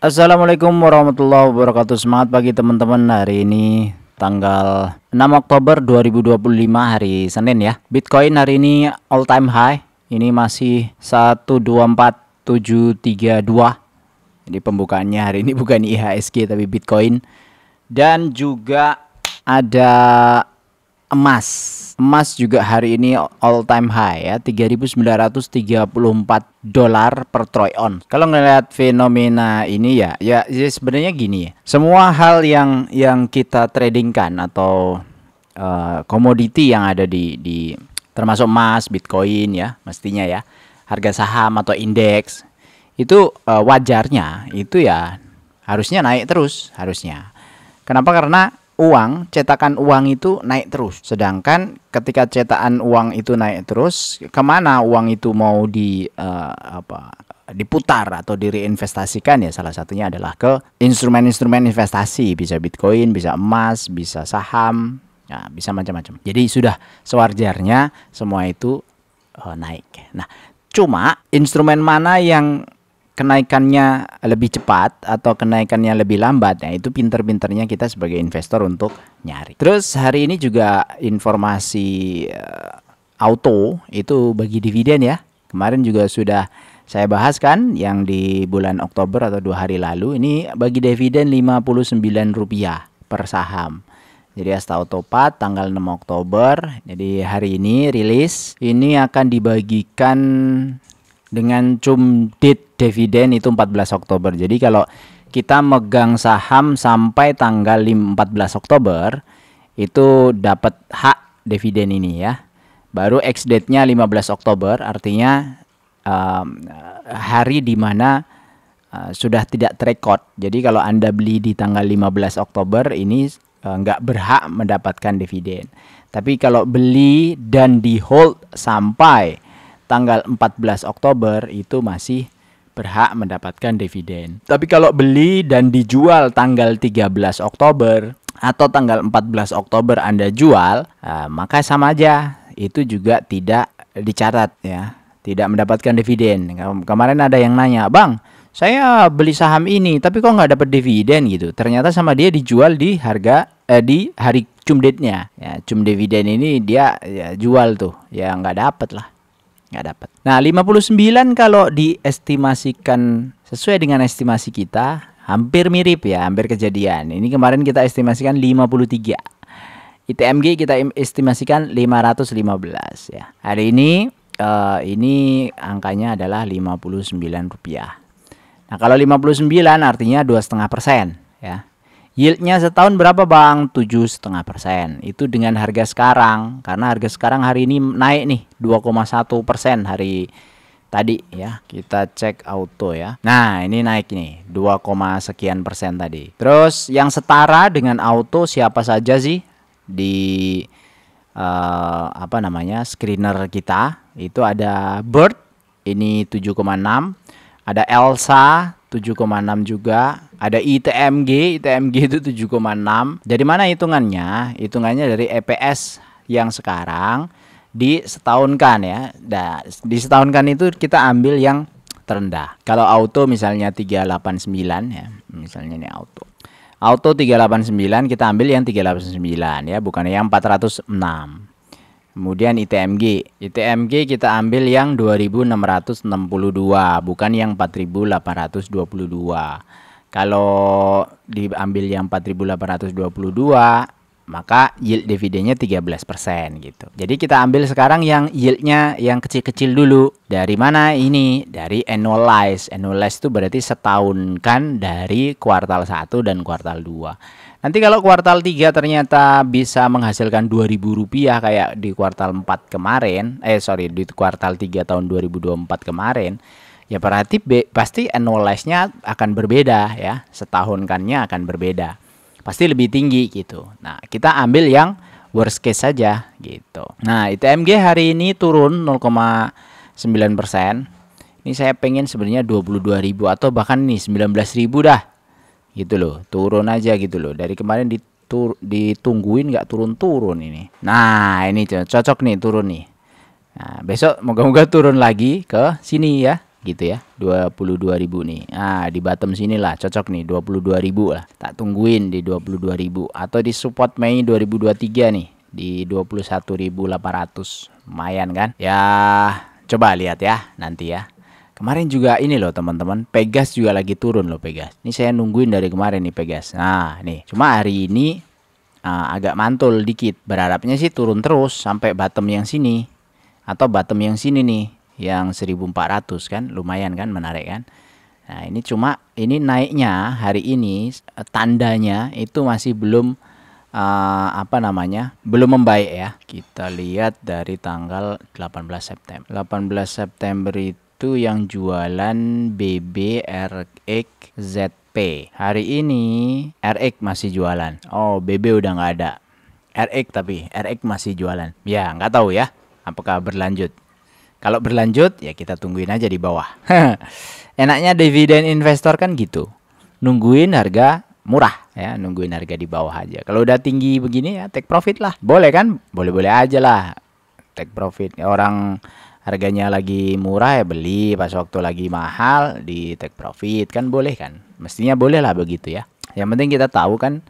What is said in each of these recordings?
Assalamualaikum warahmatullahi wabarakatuh. Semangat pagi teman-teman. Hari ini tanggal 6 Oktober 2025, hari Senin ya. Bitcoin hari ini all time high. Ini masih 124732. Jadi pembukaannya hari ini bukan IHSG tapi Bitcoin. Dan juga ada emas. Emas juga hari ini all time high ya, 3.934 dolar per troy ounce. Kalau ngelihat fenomena ini ya sebenarnya gini ya. Semua hal yang kita tradingkan atau komoditi yang ada di termasuk emas, Bitcoin ya, mestinya ya, harga saham atau indeks itu wajarnya itu ya harusnya naik terus harusnya. Kenapa? Karena cetakan uang itu naik terus. Sedangkan ketika cetakan uang itu naik terus, kemana uang itu mau diputar atau direinvestasikan ya, salah satunya adalah ke instrumen-instrumen investasi. Bisa Bitcoin, bisa emas, bisa saham, ya, bisa macam-macam. Jadi sudah sewajarnya semua itu naik. Nah, cuma instrumen mana yang kenaikannya lebih cepat atau kenaikannya lebih lambat, ya itu pinter-pinternya kita sebagai investor untuk nyari. Terus hari ini juga informasi auto itu bagi dividen ya. Kemarin juga sudah saya bahas kan yang di bulan Oktober atau 2 hari lalu, ini bagi dividen Rp59 per saham. Jadi Asta Autopat tanggal 6 Oktober. Jadi hari ini rilis, ini akan dibagikan dengan cum date dividen itu 14 Oktober. Jadi kalau kita megang saham sampai tanggal 14 Oktober itu dapat hak dividen ini ya. Baru ex date-nya 15 Oktober, artinya hari dimana sudah tidak terekod. Jadi kalau Anda beli di tanggal 15 Oktober ini nggak berhak mendapatkan dividen. Tapi kalau beli dan di hold sampai tanggal 14 Oktober itu masih berhak mendapatkan dividen. Tapi kalau beli dan dijual tanggal 13 Oktober atau tanggal 14 Oktober Anda jual, maka sama aja, itu juga tidak dicatat ya, tidak mendapatkan dividen. Kemarin ada yang nanya, "Bang, saya beli saham ini tapi kok nggak dapat dividen gitu." Ternyata sama dia dijual di harga di hari cum date-nya. Ya, cum dividen ini dia ya, jual tuh, ya nggak dapat lah. Nggak dapat. Nah, 59 kalau diestimasikan sesuai dengan estimasi kita hampir mirip ya, hampir kejadian. Ini kemarin kita estimasikan 53. ITMG kita estimasikan 515 ya. Hari ini angkanya adalah Rp59. Nah, kalau 59 artinya 2,5% ya. Yieldnya setahun berapa Bang? 7,5%. Itu dengan harga sekarang. Karena harga sekarang hari ini naik nih 2,1% hari tadi ya. Kita cek auto ya. Nah, ini naik nih 2, sekian persen tadi. Terus yang setara dengan auto siapa saja sih di screener kita? Itu ada Bird ini 7,6, ada Elsa 7,6 juga, ada ITMG itu 7,6. Dari mana hitungannya? Hitungannya dari EPS yang sekarang disetahunkan ya. Nah, disetahunkan itu kita ambil yang terendah. Kalau auto misalnya 389 ya, misalnya ini auto 389, kita ambil yang 389 ya, bukan yang 406. Kemudian ITMG kita ambil yang 2662, bukan yang 4822. Kalau diambil yang 4822, maka yield dividennya 13% gitu. Jadi kita ambil sekarang yang yieldnya yang kecil-kecil dulu. Dari mana ini? Dari annualize. Annualize itu berarti setahun kan dari kuartal 1 dan kuartal 2. Nanti kalau kuartal 3 ternyata bisa menghasilkan Rp2.000 kayak di kuartal 4 kemarin, di kuartal 3 tahun 2024 kemarin, ya berarti pasti annualize-nya akan berbeda ya, setahunkannya akan berbeda. Pasti lebih tinggi gitu. Nah, kita ambil yang worst case saja gitu. Nah, ITMG hari ini turun 0,9%. Ini saya pengen sebenarnya 22.000 atau bahkan nih 19.000 dah. Gitu loh, turun aja gitu loh. Dari kemarin ditungguin nggak turun-turun ini. Nah, ini cocok nih turun nih. Nah, besok moga-moga turun lagi ke sini ya. gitu ya, 22.000 nih. Nah, di bottom sini lah cocok nih 22.000 lah. Tak tungguin di 22.000 atau di support Mei 2023 nih di 21.800. Lumayan kan? Ya, coba lihat ya nanti ya. Kemarin juga ini loh teman-teman, Pegas juga lagi turun loh Pegas. Ini saya nungguin dari kemarin nih Pegas. Nah, nih, cuma hari ini agak mantul dikit. Berharapnya sih turun terus sampai bottom yang sini atau bottom yang sini nih, yang 1400 kan, lumayan kan, menarik kan. Nah, ini cuma ini naiknya hari ini tandanya itu masih belum apa namanya, belum membaik ya. Kita lihat dari tanggal 18 September. 18 September itu yang jualan BB, RX, ZP. Hari ini RX masih jualan. Oh, BB udah nggak ada. RX tapi RX masih jualan. Ya, nggak tahu ya apakah berlanjut. Kalau berlanjut ya kita tungguin aja di bawah. Enaknya dividen investor kan gitu. Nungguin harga murah ya, nungguin harga di bawah aja. Kalau udah tinggi begini ya take profit lah. Boleh kan? Boleh-boleh aja lah. Take profit. Orang harganya lagi murah ya beli, pas waktu lagi mahal di take profit kan, boleh kan? Mestinya boleh lah begitu ya. Yang penting kita tahu kan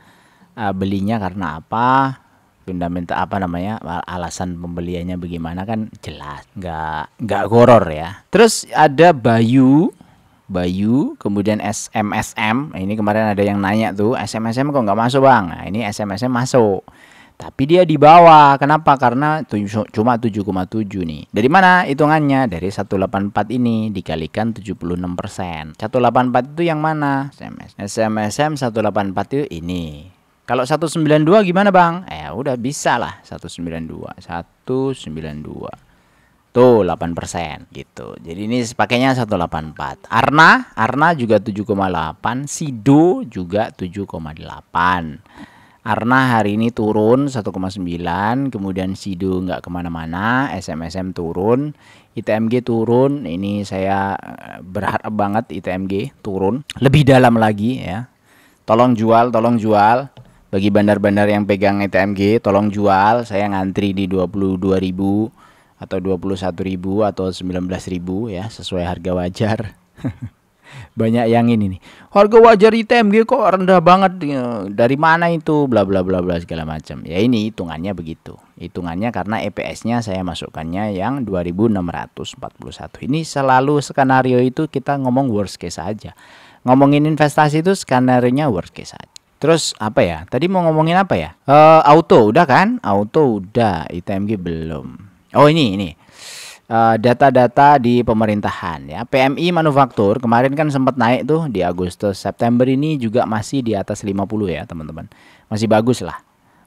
belinya karena apa, fundamental apa namanya, alasan pembeliannya bagaimana kan jelas, nggak goror ya. Terus ada Bayu, kemudian SMSM. Ini kemarin ada yang nanya tuh, SMSM kok nggak masuk bang? Nah, ini SMSM masuk. Tapi dia di bawah. Kenapa? Karena cuma 7,7 nih. Dari mana hitungannya? Dari 184 ini dikalikan 76%. 184 itu yang mana? SMSM 184 itu ini. Kalau 192 gimana bang? Udah bisa lah 192. Tuh 8% gitu. Jadi ini pakainya 184. Arna juga 7,8. Sido juga 7,8. Arna hari ini turun 1,9, kemudian Sido nggak kemana-mana, SMSM turun, ITMG turun. Ini saya berharap banget ITMG turun lebih dalam lagi ya. Tolong jual. Bagi bandar-bandar yang pegang ITMG, tolong jual. Saya ngantri di 22.000 atau 21.000 atau 19.000 ya, sesuai harga wajar. Banyak yang ini nih, harga wajar ITMG kok rendah banget, dari mana itu, bla bla bla bla segala macam. Ya ini hitungannya begitu. Hitungannya karena EPS-nya saya masukkannya yang 2641. Ini selalu skenario itu kita ngomong worst case aja. Ngomongin investasi itu skenario-nya worst case aja. Terus apa ya? Tadi mau ngomongin apa ya? Auto udah kan? Auto udah, ITMG belum. Oh ini. Data-data di pemerintahan ya. PMI manufaktur kemarin kan sempat naik tuh di Agustus. September ini juga masih di atas 50 ya teman-teman. Masih bagus lah.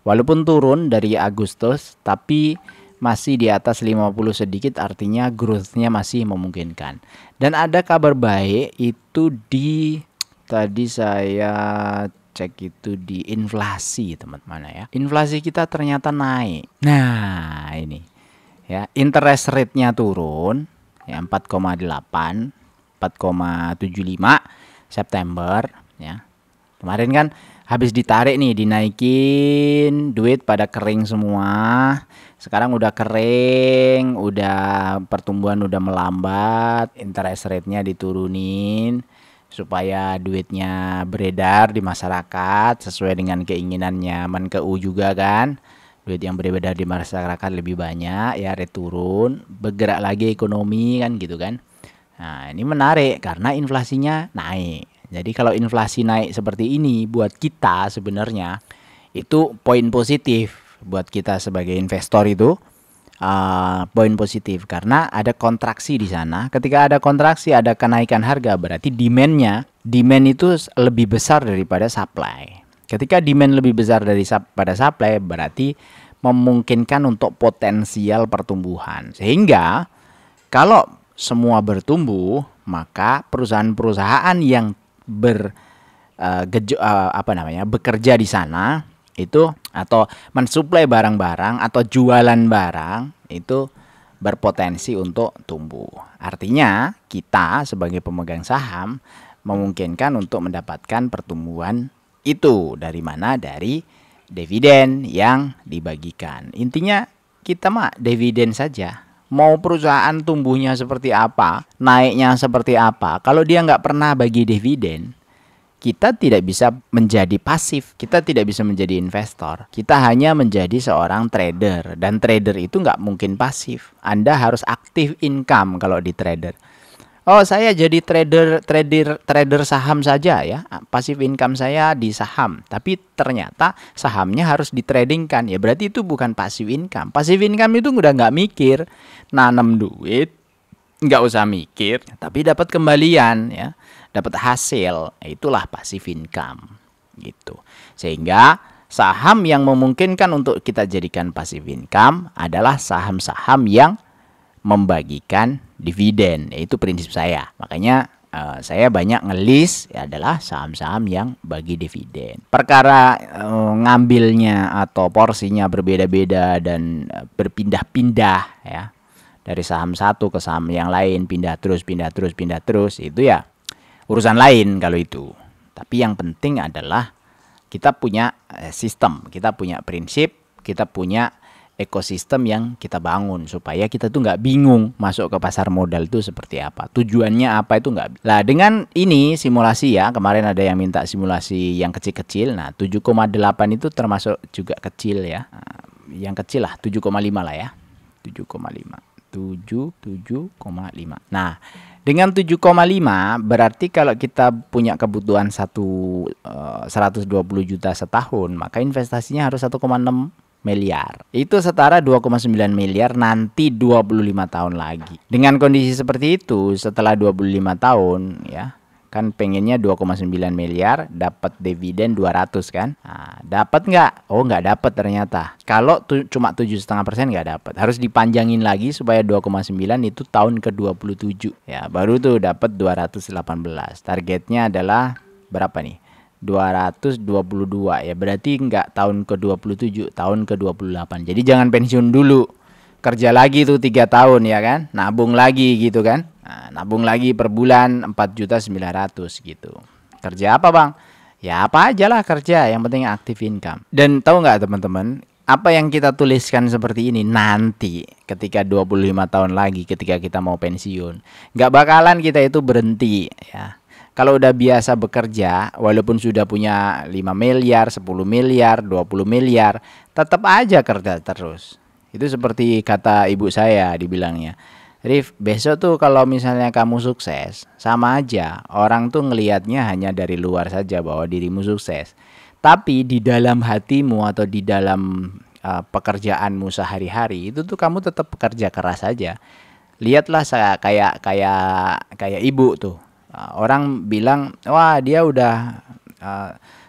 Walaupun turun dari Agustus tapi masih di atas 50 sedikit, artinya growth-nya masih memungkinkan. Dan ada kabar baik itu di, tadi saya cek itu di inflasi teman-teman ya. Inflasi kita ternyata naik. Nah ini ya, interest rate-nya turun ya, 4,8, 4,75 September ya. Kemarin kan habis ditarik nih, dinaikin, duit pada kering semua. Sekarang udah kering, udah pertumbuhan udah melambat, interest rate-nya diturunin supaya duitnya beredar di masyarakat sesuai dengan keinginannya Menkeu juga kan. Duit yang beredar di masyarakat lebih banyak ya, rate turun, bergerak lagi ekonomi kan gitu kan. Nah ini menarik karena inflasinya naik. Jadi kalau inflasi naik seperti ini buat kita sebenarnya itu poin positif buat kita sebagai investor itu, poin positif karena ada kontraksi di sana. Ketika ada kontraksi, ada kenaikan harga, berarti demand itu lebih besar daripada supply. Ketika demand lebih besar daripada supply, berarti memungkinkan untuk potensial pertumbuhan. Sehingga kalau semua bertumbuh, maka perusahaan-perusahaan yang bekerja di sana itu atau mensuplai barang-barang atau jualan barang itu berpotensi untuk tumbuh. Artinya kita sebagai pemegang saham memungkinkan untuk mendapatkan pertumbuhan itu dari mana? Dari dividen yang dibagikan. Intinya kita mah dividen saja. Mau perusahaan tumbuhnya seperti apa, naiknya seperti apa, kalau dia nggak pernah bagi dividen, kita tidak bisa menjadi pasif, kita tidak bisa menjadi investor. Kita hanya menjadi seorang trader, dan trader itu nggak mungkin pasif. Anda harus aktif income kalau di trader. Oh, saya jadi trader saham saja ya. Pasif income saya di saham, tapi ternyata sahamnya harus ditradingkan. Ya berarti itu bukan pasif income. Pasif income itu udah nggak mikir, nanam duit, nggak usah mikir, tapi dapat kembalian ya, dapat hasil. Itulah pasif income gitu. Sehingga saham yang memungkinkan untuk kita jadikan pasif income adalah saham-saham yang membagikan dividen. Itu prinsip saya. Makanya saya banyak ngelis ya adalah saham-saham yang bagi dividen. Perkara ngambilnya atau porsinya berbeda-beda dan berpindah-pindah ya, dari saham satu ke saham yang lain, pindah terus itu ya urusan lain kalau itu. Tapi yang penting adalah kita punya sistem, kita punya prinsip, kita punya ekosistem yang kita bangun supaya kita tuh nggak bingung masuk ke pasar modal itu seperti apa, tujuannya apa, itu nggak. Lah dengan ini simulasi ya, kemarin ada yang minta simulasi yang kecil-kecil. Nah 7,8 itu termasuk juga kecil ya, yang kecil lah 7,5 lah ya, 7,5. Nah dengan 7,5 berarti kalau kita punya kebutuhan 120 juta setahun, maka investasinya harus 1,6 miliar. Itu setara 2,9 miliar nanti 25 tahun lagi. Dengan kondisi seperti itu, setelah 25 tahun ya, kan pengennya 2,9 miliar, dapat dividen 200 kan? Nah, dapat nggak? Oh, nggak dapat ternyata. Kalau cuma 7,5% nggak dapat. Harus dipanjangin lagi supaya 2,9 itu tahun ke-27. Ya, baru tuh dapat 218. Targetnya adalah berapa nih? 222 ya, berarti enggak tahun ke-27, tahun ke-28. Jadi jangan pensiun dulu, kerja lagi tuh 3 tahun ya kan, nabung lagi gitu kan. Nah, nabung lagi per bulan 4.900.000 gitu. Kerja apa bang? Ya apa aja lah kerja, yang penting aktif income. Dan tahu nggak teman-teman, apa yang kita tuliskan seperti ini nanti ketika 25 tahun lagi, ketika kita mau pensiun, nggak bakalan kita itu berhenti ya. Kalau udah biasa bekerja, walaupun sudah punya 5 miliar, 10 miliar, 20 miliar, tetap aja kerja terus. Itu seperti kata ibu saya, dibilangnya, Rif, besok tuh kalau misalnya kamu sukses, sama aja. Orang tuh ngelihatnya hanya dari luar saja bahwa dirimu sukses. Tapi di dalam hatimu atau di dalam pekerjaanmu sehari-hari, itu tuh kamu tetap bekerja keras saja. Lihatlah saya kayak ibu tuh. Orang bilang, wah dia udah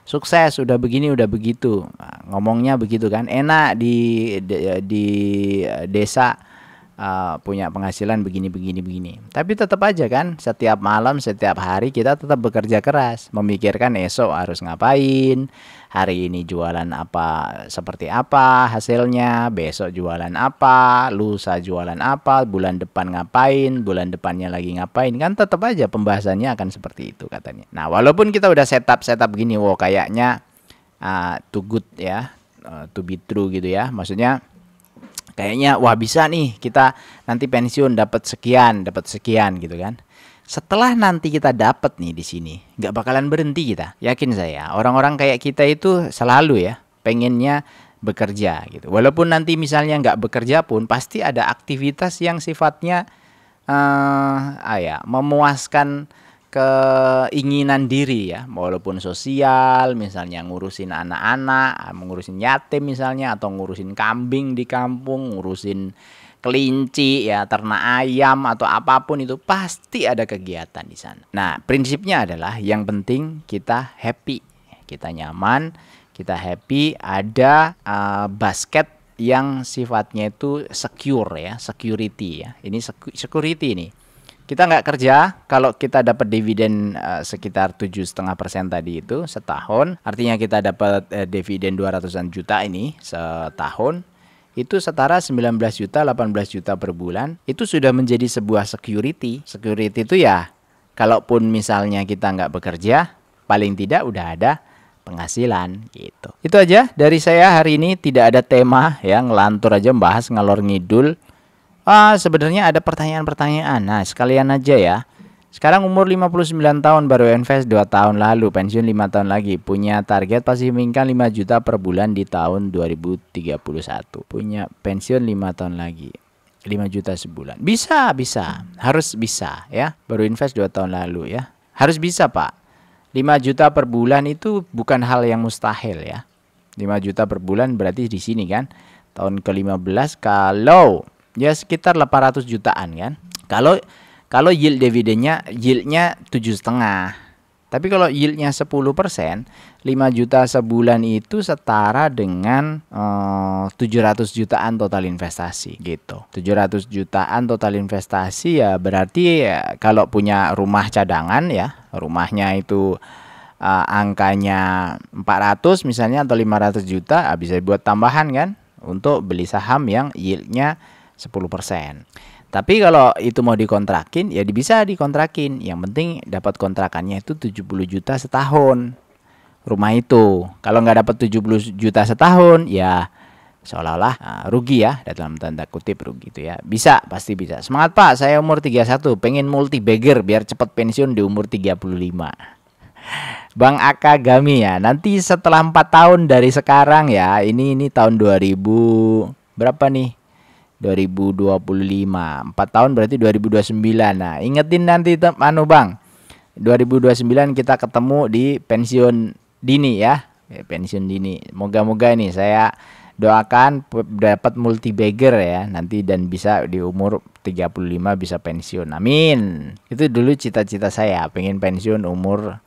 sukses, udah begini, udah begitu. Ngomongnya begitu kan, enak di desa, punya penghasilan begini. Tapi tetap aja kan, setiap malam, setiap hari kita tetap bekerja keras, memikirkan esok harus ngapain, hari ini jualan apa, seperti apa hasilnya, besok jualan apa, lusa jualan apa, bulan depan ngapain, bulan depannya lagi ngapain, kan tetap aja pembahasannya akan seperti itu katanya. Nah walaupun kita udah setup gini, wow kayaknya too good ya, to be true gitu ya, maksudnya kayaknya wah bisa nih kita nanti pensiun dapat sekian gitu kan. Setelah nanti kita dapat nih di sini, nggak bakalan berhenti kita. Yakin saya, orang-orang kayak kita itu selalu ya pengennya bekerja gitu. Walaupun nanti misalnya nggak bekerja pun pasti ada aktivitas yang sifatnya memuaskan keinginan diri ya, walaupun sosial, misalnya ngurusin anak-anak, ngurusin yatim misalnya, atau ngurusin kambing di kampung, ngurusin kelinci ya, ternak ayam atau apapun, itu pasti ada kegiatan di sana. Nah, prinsipnya adalah yang penting kita happy, kita nyaman, kita happy, ada basket yang sifatnya itu secure ya, security ya. Ini security ini. Kita nggak kerja, kalau kita dapat dividen sekitar 7,5% tadi itu setahun, artinya kita dapat dividen 200-an juta ini setahun, itu setara 19 juta, 18 juta per bulan. Itu sudah menjadi sebuah security. Security itu ya, kalaupun misalnya kita nggak bekerja, paling tidak udah ada penghasilan gitu. Itu aja dari saya hari ini, tidak ada tema ya, ngelantur aja, membahas ngalor ngidul. Sebenarnya ada pertanyaan-pertanyaan. Nah, sekalian aja ya. Sekarang umur 59 tahun, baru invest 2 tahun lalu, pensiun 5 tahun lagi. Punya target passive income 5 juta per bulan di tahun 2031. Punya pensiun 5 tahun lagi. 5 juta sebulan. Bisa. Harus bisa ya. Baru invest 2 tahun lalu ya. Harus bisa, Pak. 5 juta per bulan itu bukan hal yang mustahil ya. 5 juta per bulan berarti di sini kan. Tahun ke-15 kalau ya sekitar 800 jutaan kan. Kalau yield dividennya yieldnya 7,5. Tapi kalau yieldnya 10%, 5 juta sebulan itu setara dengan 700 jutaan total investasi gitu. 700 jutaan total investasi ya berarti ya, kalau punya rumah cadangan ya, rumahnya itu angkanya 400 misalnya atau 500 juta, bisa buat tambahan kan untuk beli saham yang yieldnya 10%. Tapi kalau itu mau dikontrakin ya bisa dikontrakin. Yang penting dapat kontrakannya itu 70 juta setahun rumah itu. Kalau nggak dapat 70 juta setahun ya seolah-olah rugi ya, dalam tanda kutip rugi itu ya. Bisa, pasti bisa. Semangat Pak, saya umur 31 pengen multi bagger biar cepat pensiun di umur 35. Bang Akagami ya, nanti setelah 4 tahun dari sekarang ya, ini tahun 2000 berapa nih? 2025. 4 tahun berarti 2029. Nah, ingetin nanti Bang. 2029 kita ketemu di pensiun dini ya. Pensiun dini. Moga-moga ini saya doakan dapat multi bagger ya nanti dan bisa di umur 35 bisa pensiun. Amin. Itu dulu cita-cita saya, pengen pensiun umur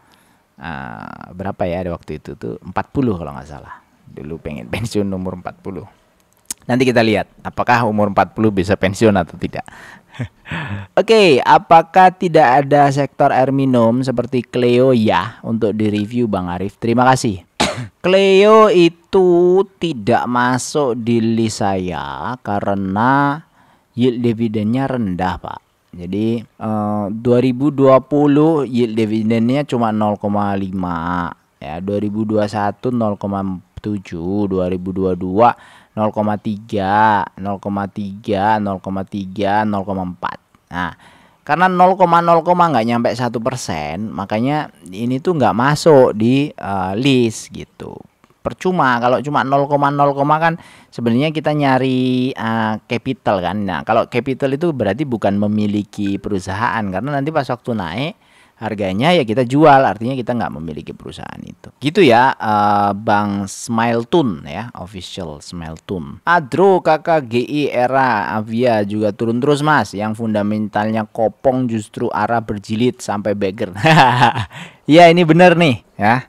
berapa ya waktu itu tuh 40 kalau nggak salah. Dulu pengen pensiun umur 40. Nanti kita lihat apakah umur 40 bisa pensiun atau tidak. Oke, apakah tidak ada sektor air minum seperti Cleo ya untuk direview Bang Arif? Terima kasih. Cleo itu tidak masuk di list saya karena yield dividennya rendah, Pak. Jadi 2020 yield dividennya cuma 0,5 ya, 2021 0,7, 2022 0,3, 0,3, 0,3, 0,4. Nah, karena 0,0 nggak nyampe 1%, makanya ini tuh nggak masuk di list gitu. Percuma kalau cuma 0,0 kan sebenarnya kita nyari capital kan. Nah, kalau capital itu berarti bukan memiliki perusahaan, karena nanti pas waktu naik harganya ya kita jual, artinya kita nggak memiliki perusahaan itu. Gitu ya, Bang Smiletune ya, official Smiletune. Adro KKGI era Avia juga turun terus Mas. Yang fundamentalnya kopong justru arah berjilid sampai bagger. Ya ini bener nih ya.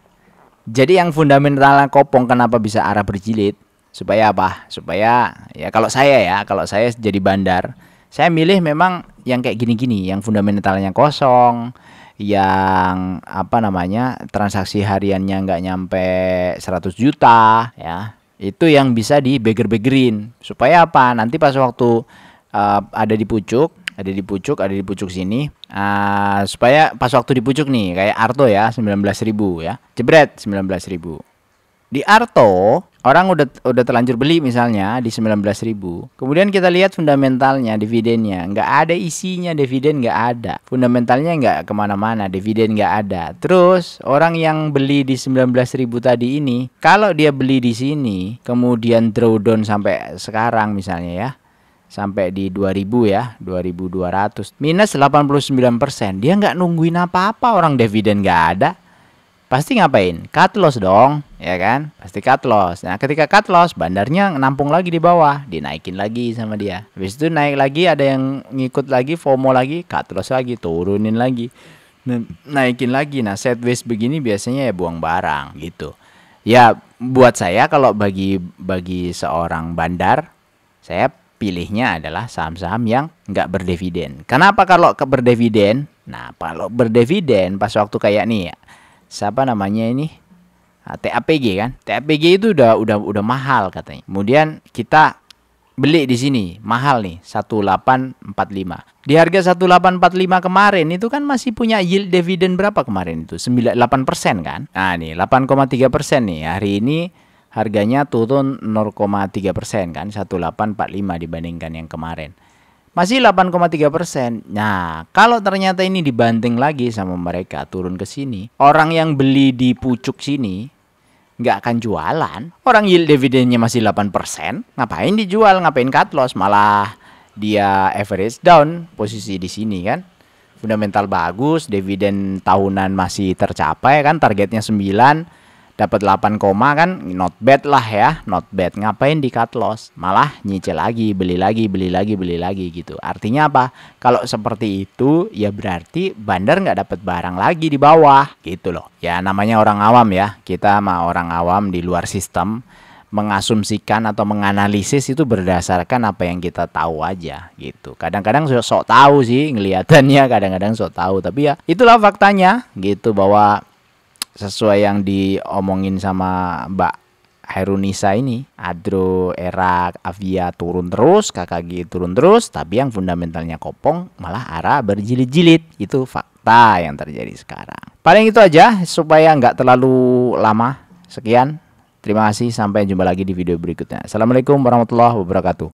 Jadi yang fundamentalnya kopong kenapa bisa arah berjilid? Supaya apa? Supaya ya kalau saya jadi bandar, saya milih memang yang kayak gini-gini, yang fundamentalnya kosong, yang transaksi hariannya nggak nyampe 100 juta ya, itu yang bisa di bagger-baggerin. Supaya apa? Nanti pas waktu ada di pucuk sini, supaya pas waktu di pucuk nih kayak Arto ya 19.000 ya, jebret 19.000. Di Arto orang udah terlanjur beli misalnya di 19.000. Kemudian kita lihat fundamentalnya, dividennya nggak ada, isinya dividen nggak ada, fundamentalnya nggak kemana-mana, dividen nggak ada. Terus orang yang beli di 19.000 tadi ini, kalau dia beli di sini kemudian drawdown sampai sekarang misalnya ya, sampai di 2000 ya, 2200 minus 89%, dia nggak nungguin apa-apa, orang dividen nggak ada. Pasti ngapain? Cut loss dong, ya kan? Pasti cut loss. Nah, ketika cut loss, bandarnya nampung lagi di bawah, dinaikin lagi sama dia. Habis itu naik lagi, ada yang ngikut lagi, FOMO lagi, cut loss lagi, turunin lagi, naikin lagi. Nah, sideways begini biasanya ya buang barang gitu. Ya, buat saya kalau bagi seorang bandar, saya pilihnya adalah saham-saham yang nggak berdividen. Kenapa kalau berdividen? Nah, kalau berdividen pas waktu kayak nih ya, siapa namanya ini, TAPG kan, TAPG itu udah mahal katanya. Kemudian kita beli di sini mahal nih 1845. Di harga 1845 kemarin itu kan masih punya yield dividen berapa kemarin itu? 8% kan. Nah nih 8,3% nih. Hari ini harganya turun 0,3% kan, 1845 dibandingkan yang kemarin. masih 8,3%. Nah, kalau ternyata ini dibanting lagi sama mereka turun ke sini, orang yang beli di pucuk sini nggak akan jualan. Orang yield dividennya masih 8%, ngapain dijual, ngapain cut loss, malah dia average down posisi di sini kan. Fundamental bagus, dividen tahunan masih tercapai kan, targetnya 9, dapat 8, kan, not bad lah ya, not bad. Ngapain di cut loss, malah nyicil lagi, beli lagi gitu. Artinya apa? Kalau seperti itu ya berarti bandar nggak dapat barang lagi di bawah gitu loh. Ya namanya orang awam ya, kita mah orang awam di luar sistem, mengasumsikan atau menganalisis itu berdasarkan apa yang kita tahu aja gitu. Kadang-kadang sok tahu sih ngeliatannya, kadang-kadang sok tahu, tapi ya itulah faktanya gitu, bahwa sesuai yang diomongin sama Mbak Herunisa ini, Adro, Erak, Avia turun terus, KKG turun terus, tapi yang fundamentalnya kopong malah arah berjilid-jilid. Itu fakta yang terjadi sekarang. Paling itu aja supaya nggak terlalu lama. Sekian, terima kasih, sampai jumpa lagi di video berikutnya. Assalamualaikum warahmatullahi wabarakatuh.